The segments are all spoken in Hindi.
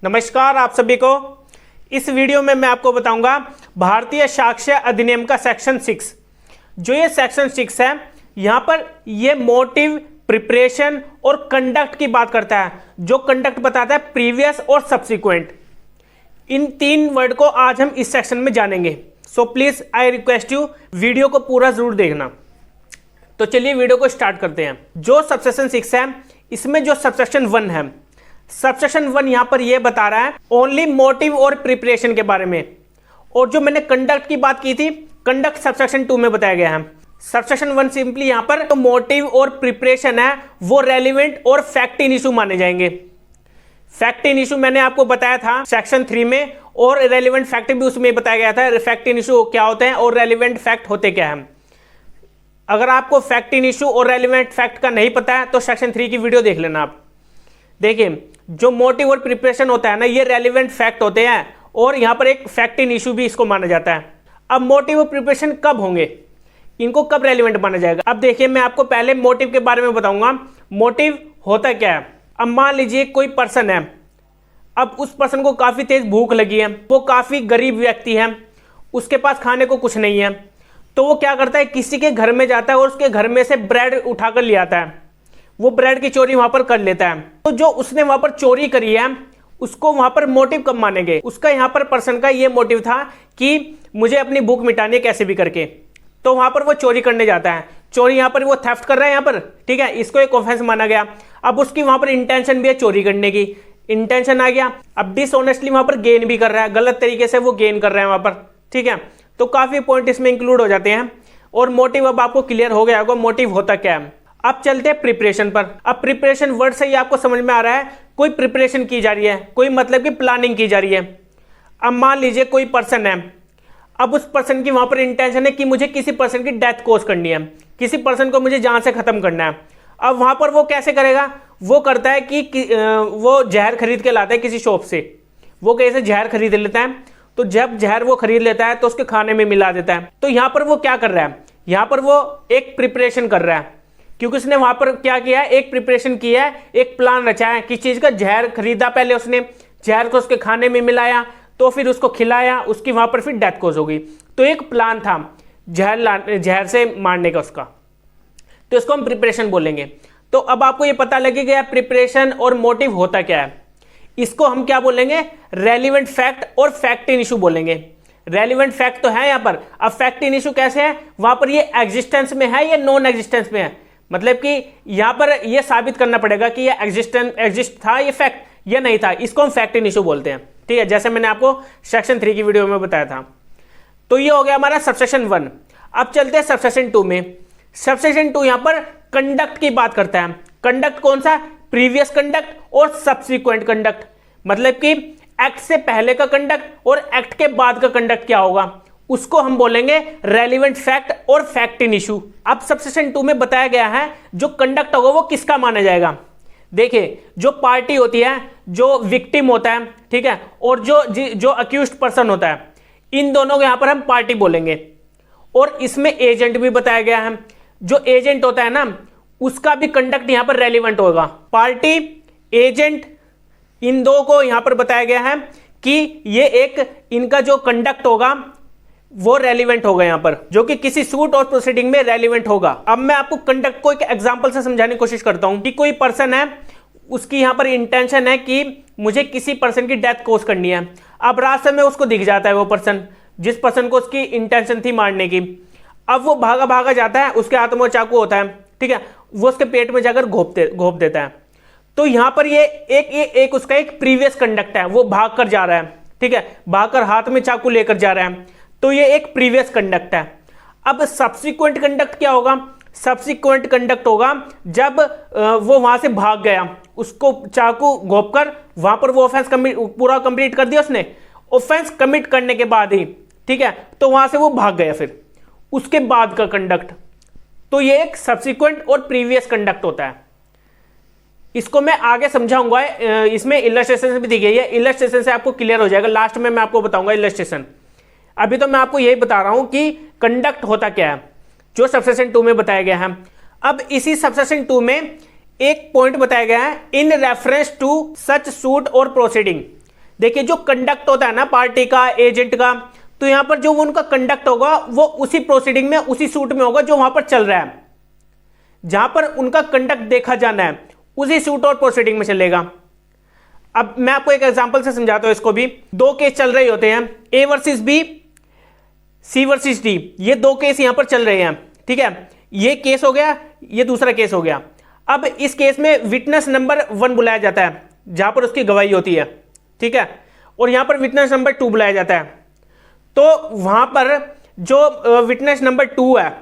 नमस्कार आप सभी को। इस वीडियो में मैं आपको बताऊंगा भारतीय साक्ष्य अधिनियम का सेक्शन 6। जो ये सेक्शन 6 है, यहाँ पर ये मोटिव, प्रिपरेशन और कंडक्ट की बात करता है। जो कंडक्ट बताता है प्रीवियस और सब्सिक्वेंट। इन तीन वर्ड को आज हम इस सेक्शन में जानेंगे। So please I request you video को पूरा जरूर देखना। तो चलिए वीडियो को स्टार्ट करते हैं। जो सबसेक्शन 6 है, इसमें जो सबसेक्शन 1 है, सबसेक्शन 1 यहां पर यह बता रहा है ओनली मोटिव और प्रिपरेशन के बारे में। और जो मैंने कंडक्ट की बात की थी, कंडक्ट सबसेक्शन 2 में बताया गया है। सबसेक्शन 1 सिंपली यहां पर तो मोटिव और प्रिपरेशन है वो रेलिवेंट और फैक्ट इन इशू माने जाएंगे। फैक्ट इन इशू मैंने आपको बताया था सेक्शन 3 में, और रेलिवेंट फैक्ट भी उसमें बताया गया था। फैक्ट इन इशू क्या होते हैं और रेलिवेंट फैक्ट होते क्या है। अगर आपको फैक्ट इन इशू और रेलिवेंट फैक्ट का नहीं पता है तो सेक्शन 3 की वीडियो देख लेना। आप देखिए, जो मोटिव और प्रिपरेशन होता है ना, ये रेलिवेंट फैक्ट होते हैं, और यहां पर एक फैक्ट इन इशू भी इसको माना जाता है। अब मोटिव और प्रिपरेशन कब होंगे, इनको कब रेलिवेंट माना जाएगा। अब देखिए, मैं आपको पहले मोटिव के बारे में बताऊंगा। मोटिव होता क्या है। अब मान लीजिए कोई पर्सन है, अब उस पर्सन को काफी तेज भूख लगी है, वो काफी गरीब व्यक्ति है, उसके पास खाने को कुछ नहीं है, तो वो क्या करता है, किसी के घर में जाता है और उसके घर में से ब्रेड उठाकर ले आता है। वो ब्रेड की चोरी वहां पर कर लेता है। तो जो उसने वहां पर चोरी करी है, उसको वहां पर मोटिव कब मानेंगे। उसका यहां पर पर्सन का ये मोटिव था कि मुझे अपनी भूख मिटानी है कैसे भी करके, तो वहां पर वो चोरी करने जाता है। चोरी यहां पर वो थेफ्ट कर रहा है यहाँ पर, ठीक है, इसको एक ऑफेंस माना गया। अब उसकी वहां पर इंटेंशन भी है चोरी करने की, इंटेंशन आ गया। अब डिसऑनेस्टली वहां पर गेन भी कर रहा है, गलत तरीके से वो गेन कर रहा है वहां पर, ठीक है। तो काफी पॉइंट इसमें इंक्लूड हो जाते हैं। और मोटिव अब आपको क्लियर हो गया होगा मोटिव होता क्या है। अब चलते हैं प्रिपरेशन पर। अब प्रिपरेशन वर्ड से ही आपको समझ में आ रहा है कोई प्रिपरेशन की जा रही है, कोई मतलब कि प्लानिंग की जा रही है। अब मान लीजिए कोई पर्सन है, अब उस पर्सन की वहां पर इंटेंशन है कि मुझे किसी पर्सन की डेथ कोज करनी है, किसी पर्सन को मुझे जान से खत्म करना है। अब वहां पर वो कैसे करेगा, वो करता है कि वो जहर खरीद के लाता है किसी शॉप से। वो कैसे जहर खरीद लेता है, तो जब जहर वो खरीद लेता है तो उसके खाने में मिला देता है। तो यहां पर वो क्या कर रहा है, यहां पर वो एक प्रिपरेशन कर रहा है, क्योंकि उसने वहां पर क्या किया है, एक प्रिपरेशन किया है, एक प्लान रचा है। किस चीज का, जहर खरीदा पहले उसने, जहर को उसके खाने में मिलाया, तो फिर उसको खिलाया, उसकी वहां पर फिर डेथ कोज हो गई। तो एक प्लान था जहर से मारने का उसका, तो इसको हम प्रिपरेशन बोलेंगे। तो अब आपको ये पता लगे गया प्रिपरेशन और मोटिव होता क्या है। इसको हम क्या बोलेंगे, रेलिवेंट फैक्ट और फैक्ट इन इशू बोलेंगे। रेलिवेंट फैक्ट तो है यहाँ पर, अब फैक्ट इन इशू कैसे है, वहां पर ये एग्जिस्टेंस में है या नॉन एग्जिस्टेंस में है। मतलब कि यहां पर यह साबित करना पड़ेगा कि यह एग्जिस्ट था, ये फैक्ट या नहीं था। इसको हम फैक्ट इन इशू बोलते हैं, ठीक है, जैसे मैंने आपको सेक्शन 3 की वीडियो में बताया था। तो ये हो गया हमारा सबसेक्शन 1। अब चलते हैं सबसेक्शन 2 में। सबसेक्शन 2 यहां पर कंडक्ट की बात करता है। कंडक्ट कौन सा, प्रीवियस कंडक्ट और सब्सिक्वेंट कंडक्ट। मतलब कि एक्ट से पहले का कंडक्ट और एक्ट के बाद का कंडक्ट क्या होगा, उसको हम बोलेंगे रेलिवेंट फैक्ट और फैक्ट इन इशू। अब सबसेक्शन 2 में बताया गया है जो कंडक्ट होगा वो किसका माना जाएगा। देखिए, जो पार्टी होती है, जो विक्टिम होता है, ठीक है, और जो अक्यूज्ड पर्सन होता है, इन दोनों को यहां पर हम पार्टी बोलेंगे। और इसमें एजेंट भी बताया गया है। जो एजेंट होता है ना, उसका भी कंडक्ट यहां पर रेलिवेंट होगा। पार्टी, एजेंट, इन दो को यहां पर बताया गया है कि ये एक इनका जो कंडक्ट होगा वो रेलिवेंट होगा यहां पर, जो कि किसी सूट और प्रोसीडिंग में रेलिवेंट होगा। अब मैं आपको कंडक्ट को एक एग्जांपल से समझाने की कोशिश करता हूं कि कोई पर्सन है, उसकी यहां पर इंटेंशन है कि मुझे किसी पर्सन की डेथ कोज करनी है। अब रास्ते में उसको दिख जाता है वो पर्सन, जिस पर्सन को उसकी इंटेंशन थी मारने की। अब वो भागा भागा जाता है, उसके हाथ में चाकू होता है, ठीक है, वो उसके पेट में जाकर घोप देता है। तो यहां पर ये एक उसका एक प्रीवियस कंडक्ट है, वो भाग कर जा रहा है, ठीक है, भागकर हाथ में चाकू लेकर जा रहा है। तो ये एक प्रीवियस कंडक्ट है। अब सब्सिक्वेंट कंडक्ट क्या होगा, सब्सिक्वेंट कंडक्ट होगा जब वो वहां से भाग गया, उसको चाकू घोंपकर वहां पर वो ऑफेंस पूरा कंप्लीट कर दिया उसने। ऑफेंस कमिट करने के बाद ही, ठीक है, तो वहां से वो भाग गया, फिर उसके बाद का कंडक्ट। तो ये एक सब्सिक्वेंट और प्रीवियस कंडक्ट होता है। इसको मैं आगे समझाऊंगा, इसमें इलस्ट्रेशन भी दी गई है, इलस्ट्रेशन से आपको क्लियर हो जाएगा। लास्ट में मैं आपको बताऊंगा इलस्ट्रेशन। अभी तो मैं आपको यही बता रहा हूं कि कंडक्ट होता क्या है, जो सबसेक्शन 2 में बताया गया है। अब इसी सबसेक्शन 2 में एक पॉइंट बताया गया है, in reference to such suit और प्रोसीडिंग। देखिए जो कंडक्ट होता है ना पार्टी का, एजेंट का, तो यहां पर जो उनका कंडक्ट होगा वो उसी प्रोसीडिंग में, उसी सूट में होगा जो वहां पर चल रहा है। जहां पर उनका कंडक्ट देखा जाना है उसी सूट और प्रोसीडिंग में चलेगा। अब मैं आपको एक एग्जांपल से समझाता हूं इसको भी। दो केस चल रहे होते हैं, A versus B, C versus D, ये दो केस यहां पर चल रहे हैं, ठीक है। ये केस हो गया, ये दूसरा केस हो गया। अब इस केस में विटनेस नंबर 1 बुलाया जाता है जहां पर उसकी गवाही होती है, ठीक है, और यहां पर विटनेस नंबर 2 बुलाया जाता है। तो वहां पर जो विटनेस नंबर 2 है,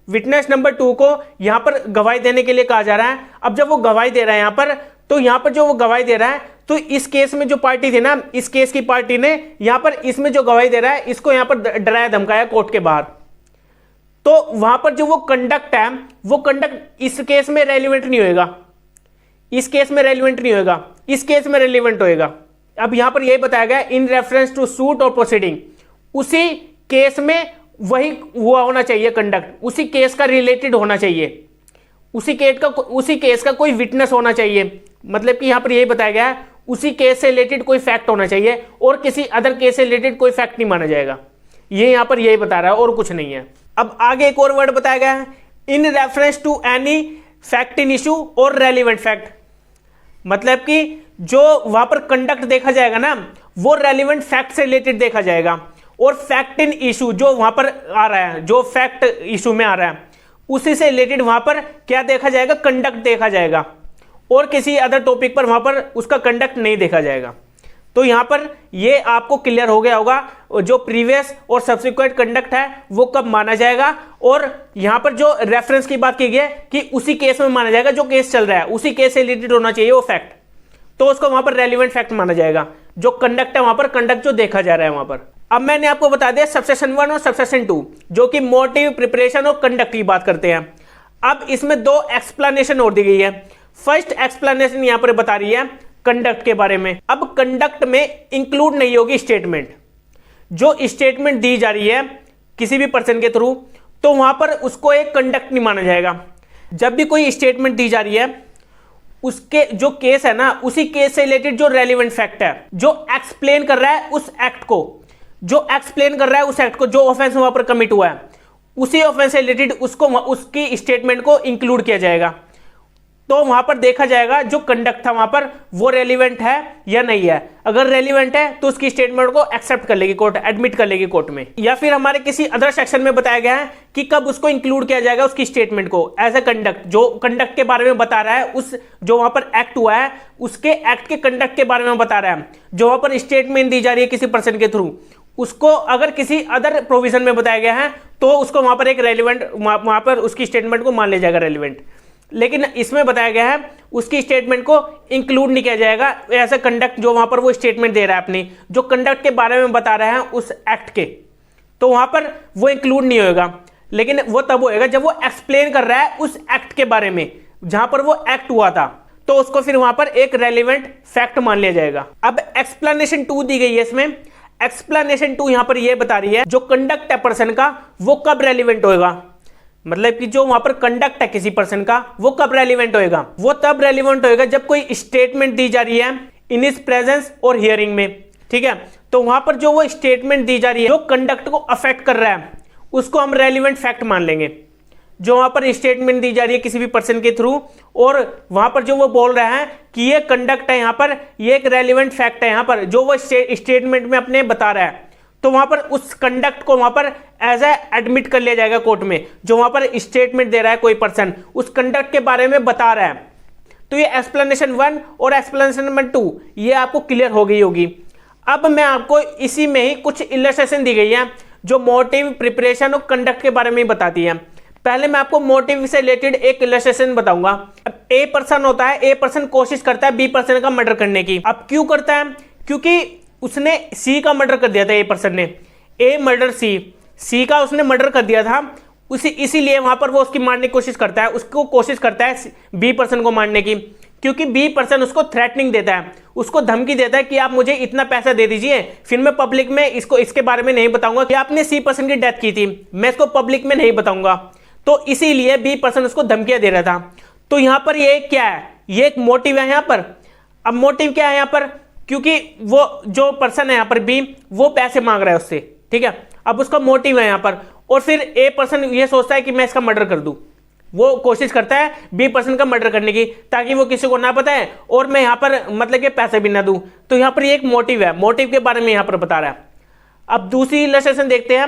विटनेस नंबर 2 को यहां पर गवाही देने के लिए कहा जा रहा है। अब जब वो गवाही दे रहा है यहां पर, तो यहां पर जो वो गवाही दे रहा है, तो इस केस में जो पार्टी थी ना, इस केस की पार्टी ने यहां पर इसमें जो गवाही दे रहा है इसको यहां पर डराया धमकाया कोर्ट के बाहर। तो वहां पर जो वो कंडक्ट है, वो कंडक्ट इस केस में रेलिवेंट नहीं होएगा, इस केस में रेलिवेंट नहीं होएगा, इस केस में रेलिवेंट होएगा। अब यहां पर यही बताया गया इन रेफरेंस टू सूट और प्रोसीडिंग, उसी केस में वही हुआ होना चाहिए कंडक्ट, उसी केस का रिलेटेड होना चाहिए, उसी केस का कोई विटनेस होना चाहिए। मतलब कि यहां पर यही बताया गया है उसी केस से रिलेटेड कोई फैक्ट होना चाहिए और किसी अदर केस से रिलेटेड कोई फैक्ट नहीं माना जाएगा। ये यहां पर यही बता रहा है और कुछ नहीं है। अब आगे एक और वर्ड बताया गया है in reference to any fact in issue और रेलिवेंट फैक्ट। मतलब कि जो वहां पर कंडक्ट देखा जाएगा ना, वो रेलिवेंट फैक्ट से रिलेटेड देखा जाएगा, और फैक्ट इन इशू जो वहां पर आ रहा है, जो फैक्ट इशू में आ रहा है, उसी से रिलेटेड वहां पर क्या देखा जाएगा, कंडक्ट देखा जाएगा, और किसी अदर टॉपिक पर वहां पर उसका कंडक्ट नहीं देखा जाएगा। तो यहां पर ये आपको क्लियर हो गया होगा जो प्रीवियस और सब्सिक्वेंट कंडक्ट है वो कब माना जाएगा, और यहां पर जो रेफरेंस की बात की गई है कि उसी केस में माना जाएगा जो केस चल रहा है, उसी केस से रिलेटेड होना चाहिए वो फैक्ट, तो उसको वहां पर रेलिवेंट फैक्ट माना जाएगा। जो कंडक्ट है वहां पर, कंडक्ट जो देखा जा रहा है वहां पर। अब मैंने आपको बता दिया सबसेक्शन 1 और सबसेक्शन 2 जो कि मोटिव, प्रिपरेशन और कंडक्ट की बात करते हैं। अब इसमें दो एक्सप्लेनेशन और दी गई है। फर्स्ट एक्सप्लेनेशन यहां पर बता रही है कंडक्ट के बारे में। अब कंडक्ट में इंक्लूड नहीं होगी स्टेटमेंट, जो स्टेटमेंट दी जा रही है किसी भी पर्सन के थ्रू, तो वहां पर उसको एक कंडक्ट नहीं माना जाएगा। जब भी कोई स्टेटमेंट दी जा रही है, उसके जो केस है ना, उसी केस से रिलेटेड जो रेलिवेंट फैक्ट है, जो एक्सप्लेन कर रहा है उस एक्ट को, जो एक्सप्लेन कर रहा है उस एक्ट को, जो ऑफेंस वहां पर कमिट हुआ है, उसी ऑफेंस से रिलेटेड उसको, उसकी स्टेटमेंट को इंक्लूड किया जाएगा। तो वहां पर देखा जाएगा जो कंडक्ट था वहां पर वो रेलिवेंट है या नहीं है। अगर रेलिवेंट है तो उसकी स्टेटमेंट को एक्सेप्ट कर लेगी कोर्ट, एडमिट कर लेगी कोर्ट में। या फिर हमारे किसी अदर सेक्शन में बताया गया है कि कब उसको इंक्लूड किया जाएगा उसकी स्टेटमेंट को एज ए कंडक्ट, जो कंडक्ट के बारे में बता रहा है, उस जो वहां पर एक्ट हुआ है उसके एक्ट के कंडक्ट के बारे में बता रहा है, जो वहां पर स्टेटमेंट दी जा रही है किसी पर्सन के थ्रू, उसको अगर किसी अदर प्रोविजन में बताया गया है तो उसको वहां पर एक रेलिवेंट, वहां पर उसकी स्टेटमेंट को मान लिया जाएगा रेलिवेंट। लेकिन इसमें बताया गया है उसकी स्टेटमेंट को इंक्लूड नहीं किया जाएगा ऐसा कंडक्ट जो वहां पर वो स्टेटमेंट दे रहा है अपनी, जो कंडक्ट के बारे में बता रहे हैं उस एक्ट के, तो वहां पर वो इंक्लूड नहीं होगा। लेकिन वो तब होएगा जब वो एक्सप्लेन कर रहा है उस एक्ट के बारे में जहां पर वो एक्ट हुआ था, तो उसको फिर वहां पर एक रेलिवेंट फैक्ट मान लिया जाएगा। अब एक्सप्लेनेशन 2 दी गई है इसमें। एक्सप्लेनेशन 2 यहां पर यह बता रही है जो कंडक्ट है पर्सन का वो कब रेलिवेंट होएगा, मतलब कि जो वहां पर कंडक्ट है किसी पर्सन का वो कब रेलिवेंट होएगा। वो तब रेलिवेंट होएगा जब कोई स्टेटमेंट दी जा रही है इन हिज प्रेजेंस और हियरिंग में, ठीक है। तो वहां पर जो वो स्टेटमेंट दी जा रही है जो कंडक्ट को अफेक्ट कर रहा है उसको हम रेलिवेंट फैक्ट मान लेंगे। जो वहां पर स्टेटमेंट दी जा रही है किसी भी पर्सन के थ्रू और वहां पर जो वो बोल रहा है कि ये कंडक्ट है, यहां पर ये एक रेलिवेंट फैक्ट है, यहां पर जो वो स्टेटमेंट में अपने बता रहा है, तो वहां पर उस कंडक्ट को वहां पर एज ए एडमिट कर लिया जाएगा कोर्ट में। जो वहां पर स्टेटमेंट दे रहा है कोई पर्सन उस कंडक्ट के बारे में बता रहा है। तो ये एक्सप्लेनेशन 1 और एक्सप्लेनेशन नंबर 2 ये आपको क्लियर हो गई होगी। अब मैं आपको इसी में ही कुछ इलस्ट्रेशन दी गई है जो मोटिव, प्रिपरेशन और कंडक्ट के बारे में बताती है। पहले मैं आपको मोटिव से रिलेटेड एक इलस्ट्रेशन बताऊंगा। अब ए पर्सन होता है, ए पर्सन कोशिश करता है बी पर्सन का मर्डर करने की। अब क्यों करता है, क्योंकि उसने सी का मर्डर कर दिया था, ए पर्सन ने, ए मर्डर सी का उसने मर्डर कर दिया था, इसीलिए वहां पर वो उसकी मारने की कोशिश करता है, उसको कोशिश करता है बी पर्सन को मारने की, क्योंकि बी पर्सन उसको थ्रेटनिंग देता है, उसको धमकी देता है कि आप मुझे इतना पैसा दे दीजिए, फिर मैं पब्लिक में इसके बारे में नहीं बताऊंगा कि आपने सी पर्सन की डेथ की थी, मैं इसको पब्लिक में नहीं बताऊंगा। तो इसीलिए बी पर्सन उसको धमकियां दे रहा था। तो यहां पर ये क्या है, ये एक मोटिव है यहां पर। अब मोटिव क्या है यहां पर, क्योंकि वो जो पर्सन है यहाँ पर बी, वो पैसे मांग रहा है उससे, ठीक है। अब उसका मोटिव है यहाँ पर, और फिर ए पर्सन ये सोचता है कि मैं इसका मर्डर कर दूं, वो कोशिश करता है बी पर्सन का मर्डर करने की, ताकि वो किसी को ना पता है और मैं यहाँ पर मतलब कि पैसे भी ना दूं। तो यहाँ पर ये एक मोटिव है, मोटिव के बारे में यहाँ पर बता रहा है। अब दूसरी इलस्ट्रेशन देखते हैं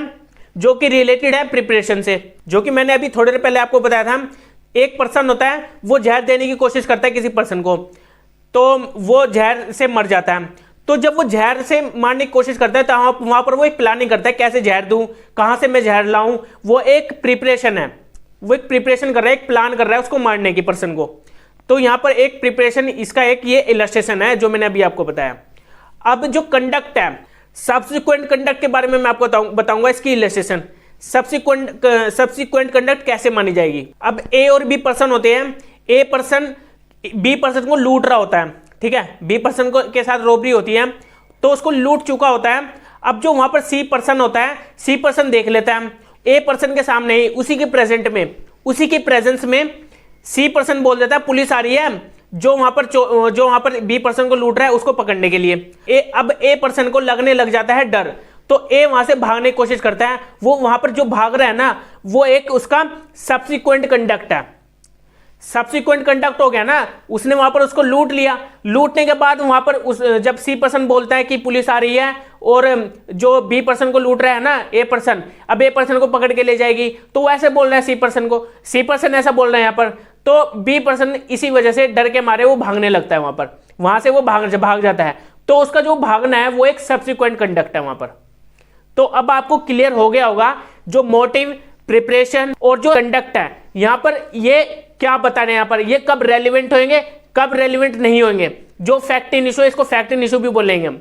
जो कि रिलेटेड है प्रिपरेशन से, जो कि मैंने अभी थोड़ी देर पहले आपको बताया था। एक पर्सन होता है, वो जहर देने की कोशिश करता है किसी पर्सन को, तो वो जहर से मर जाता है। तो जब वो जहर से मारने की कोशिश करता है तो वहां पर वो एक प्लानिंग करता है, कैसे जहर दूं, कहां से मैं जहर लाऊं। वो एक प्रिपरेशन है, वो एक प्रिपरेशन कर रहा है, एक प्लान कर रहा है उसको मारने की पर्सन को। तो यहां पर एक प्रिपरेशन, इसका एक ये इलस्ट्रेशन है जो मैंने अभी आपको बताया। अब जो कंडक्ट है, सब्सिक्वेंट कंडक्ट के बारे में मैं आपको बताऊंगा इसकी इलस्ट्रेशन। सब्सिक्वेंट कंडक्ट कैसे मानी जाएगी। अब ए और बी पर्सन होते हैं, ए पर्सन बी पर्सन को लूट रहा होता है, ठीक है, बी पर्सन को के साथ रॉबरी होती है, तो उसको लूट चुका होता है। अब जो वहां पर सी पर्सन होता है, सी पर्सन देख लेता है ए पर्सन के सामने ही, उसी के प्रेजेंट में, उसी के प्रेजेंस में सी पर्सन बोल देता है पुलिस आ रही है, जो वहां पर बी पर्सन को लूट रहा है उसको पकड़ने के लिए। अब ए पर्सन को लगने लग जाता है डर, तो ए वहां से भागने की कोशिश करता है। वो वहां पर जो भाग रहा है ना, वो एक उसका सब्सिक्वेंट कंडक्ट है। सब्सिक्वेंट कंडक्ट हो गया ना, उसने वहां पर उसको लूट लिया। लूटने के बाद वहां पर जब सी पर्सन बोलता है कि पुलिस आ रही है और जो बी पर्सन को लूट रहा है ना ए पर्सन, अब ए पर्सन को पकड़ के ले जाएगी, तो वो ऐसे बोल रहा है सी पर्सन को, सी पर्सन ऐसा बोल रहा है यहाँ पर, तो बी पर्सन इसी वजह से डर के मारे वो भागने लगता है, वहां से वो भाग जाता है। तो उसका जो भागना है वो एक सब्सिक्वेंट कंडक्ट है वहां पर। तो अब आपको क्लियर हो गया होगा जो मोटिव, प्रिपरेशन और जो कंडक्ट है, यहां पर ये क्या बता रहे हैं, यहां पर ये कब रेलिवेंट होंगे, कब रेलिवेंट नहीं होंगे। जो फैक्ट इन इशू है, इसको फैक्ट इन इशू भी बोलेंगे हम।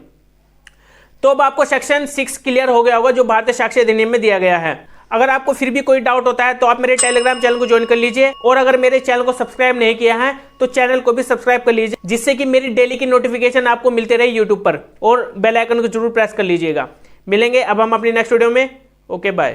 तो अब आपको सेक्शन 6 क्लियर हो गया होगा जो भारतीय साक्ष्य अधिनियम में दिया गया है। अगर आपको फिर भी कोई डाउट होता है तो आप मेरे टेलीग्राम चैनल को ज्वाइन कर लीजिए, और अगर मेरे चैनल को सब्सक्राइब नहीं किया है तो चैनल को भी सब्सक्राइब कर लीजिए, जिससे कि मेरी डेली की नोटिफिकेशन आपको मिलते रहे यूट्यूब पर, और बेल आइकन को जरूर प्रेस कर लीजिएगा। मिलेंगे अब हम अपनी नेक्स्ट वीडियो में। Okay bye.